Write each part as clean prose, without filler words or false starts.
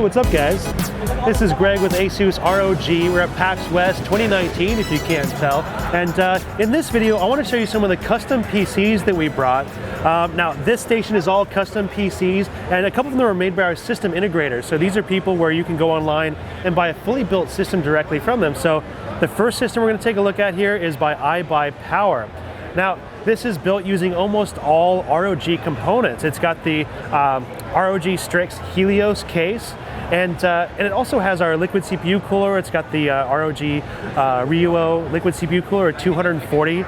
what's up guys? This is Greg with Asus ROG. We're at PAX West 2019, if you can't tell. And in this video, I want to show you some of the custom PCs that we brought. Now, this station is all custom PCs, and a couple of them are made by our system integrators. So these are people where you can go online and buy a fully built system directly from them. So the first system we're going to take a look at here is by Ibuypower. Now, this is built using almost all ROG components. It's got the ROG Strix Helios case, and it also has our liquid CPU cooler. It's got the ROG Ryuo liquid CPU cooler, a 240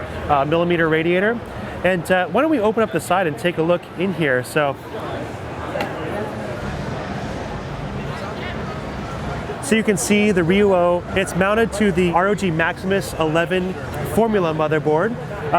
millimeter radiator. And why don't we open up the side and take a look in here. So you can see the Ryuo. It's mounted to the ROG Maximus 11 Formula motherboard.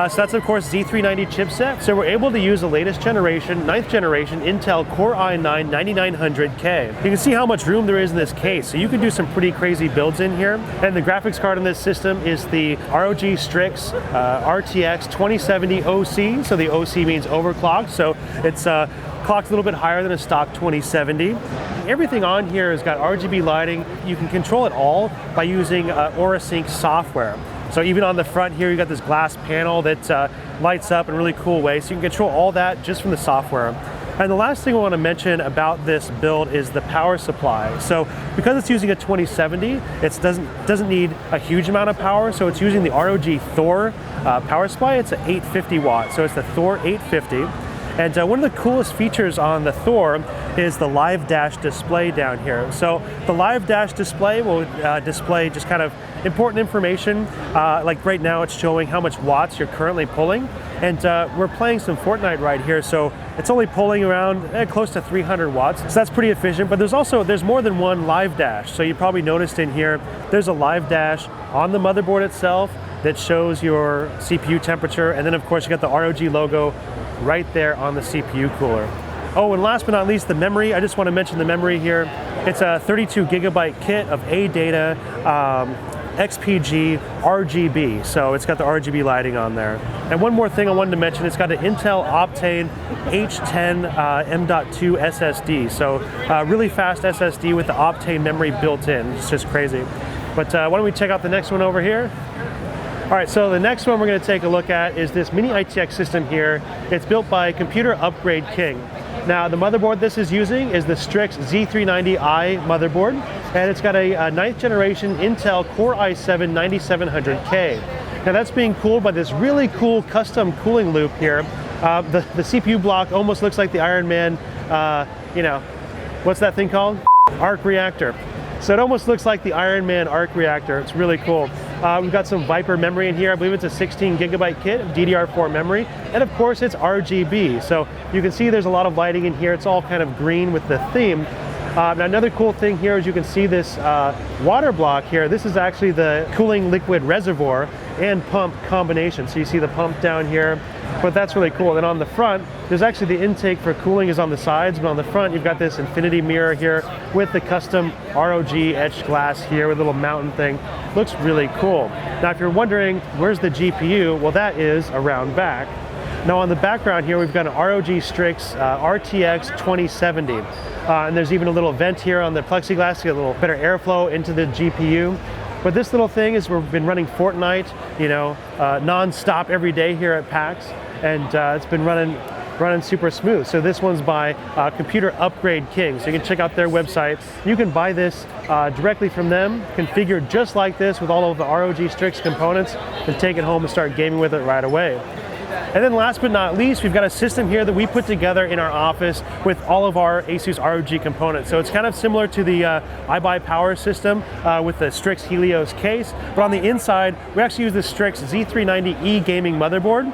So that's of course Z390 chipset. So we're able to use the latest generation, 9th generation Intel Core i9 9900K. You can see how much room there is in this case. So you can do some pretty crazy builds in here. And the graphics card in this system is the ROG Strix RTX 2070 OC. So the OC means overclocked. So it's clocked a little bit higher than a stock 2070. Everything on here has got RGB lighting. You can control it all by using AuraSync software. So even on the front here, you got this glass panel that lights up in a really cool way. So you can control all that just from the software. And the last thing I want to mention about this build is the power supply. So because it's using a 2070, it doesn't need a huge amount of power. So it's using the ROG Thor power supply. It's an 850 watt. So it's the Thor 850. And one of the coolest features on the Thor is the live dash display down here. So the live dash display will display just kind of important information. Like right now it's showing how much watts you're currently pulling. And we're playing some Fortnite right here, so it's only pulling around close to 300 watts. So that's pretty efficient, but there's more than one live dash. So you probably noticed in here, there's a live dash on the motherboard itself that shows your CPU temperature. And then of course you got the ROG logo right there on the CPU cooler. Oh, and last but not least, the memory. I just want to mention the memory here. It's a 32 gigabyte kit of ADATA, XPG, RGB. So it's got the RGB lighting on there. And one more thing I wanted to mention, it's got an Intel Optane H10 M.2 SSD. So really fast SSD with the Optane memory built in. It's just crazy. But why don't we check out the next one over here? All right, so the next one we're going to take a look at is this mini ITX system here. It's built by Computer Upgrade King. Now, the motherboard this is using is the Strix Z390i motherboard, and it's got a 9th generation Intel Core i7 9700K. Now, that's being cooled by this really cool custom cooling loop here. The CPU block almost looks like the Iron Man, you know, what's that thing called? Arc reactor. So it almost looks like the Iron Man arc reactor. It's really cool. We've got some Viper memory in here. I believe it's a 16 gigabyte kit of DDR4 memory. And of course it's RGB. So you can see there's a lot of lighting in here. It's all kind of green with the theme. Now another cool thing here is you can see this water block here. This is actually the cooling liquid reservoir and pump combination. So you see the pump down here, but that's really cool. And on the front, there's actually the intake for cooling is on the sides, but on the front you've got this infinity mirror here with the custom ROG etched glass here with a little mountain thing. Looks really cool. Now if you're wondering where's the GPU, well that is around back. Now on the background here we've got an ROG Strix RTX 2070. And there's even a little vent here on the plexiglass to get a little better airflow into the GPU. But this little thing is we've been running Fortnite, you know, non-stop every day here at PAX, and it's been running super smooth. So this one's by Computer Upgrade King. So you can check out their website. You can buy this directly from them, configured just like this with all of the ROG Strix components, and take it home and start gaming with it right away. And then last but not least, we've got a system here that we put together in our office with all of our Asus ROG components. So it's kind of similar to the Ibuypower system with the Strix Helios case, but on the inside, we actually use the Strix Z390E gaming motherboard.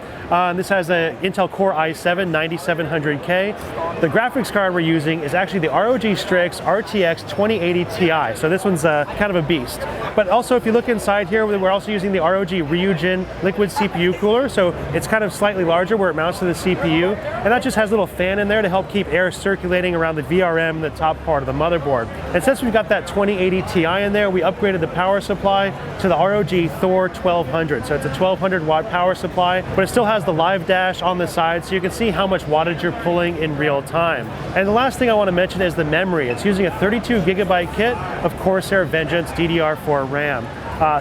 This has an Intel Core i7 9700K. The graphics card we're using is actually the ROG Strix RTX 2080 Ti. So this one's kind of a beast. But also if you look inside here, we're also using the ROG Ryujin liquid CPU cooler. So it's kind of slightly larger where it mounts to the CPU, and that just has a little fan in there to help keep air circulating around the VRM, the top part of the motherboard. And since we've got that 2080 Ti in there, we upgraded the power supply to the ROG Thor 1200. So it's a 1200 watt power supply, but it still has the live dash on the side, so you can see how much wattage you're pulling in real time. And the last thing I want to mention is the memory. It's using a 32 gigabyte kit of Corsair Vengeance DDR4 RAM.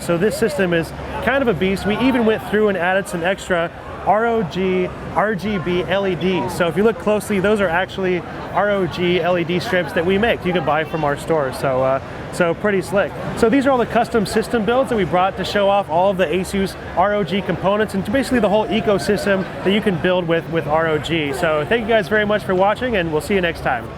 So this system is kind of a beast. We even went through and added some extra Rgb LEDs. So if you look closely, those are actually ROG LED strips that we make. You can buy from our store. So pretty slick. So these are all the custom system builds that we brought to show off all of the Asus ROG components and basically the whole ecosystem that you can build with ROG. So thank you guys very much for watching, and we'll see you next time.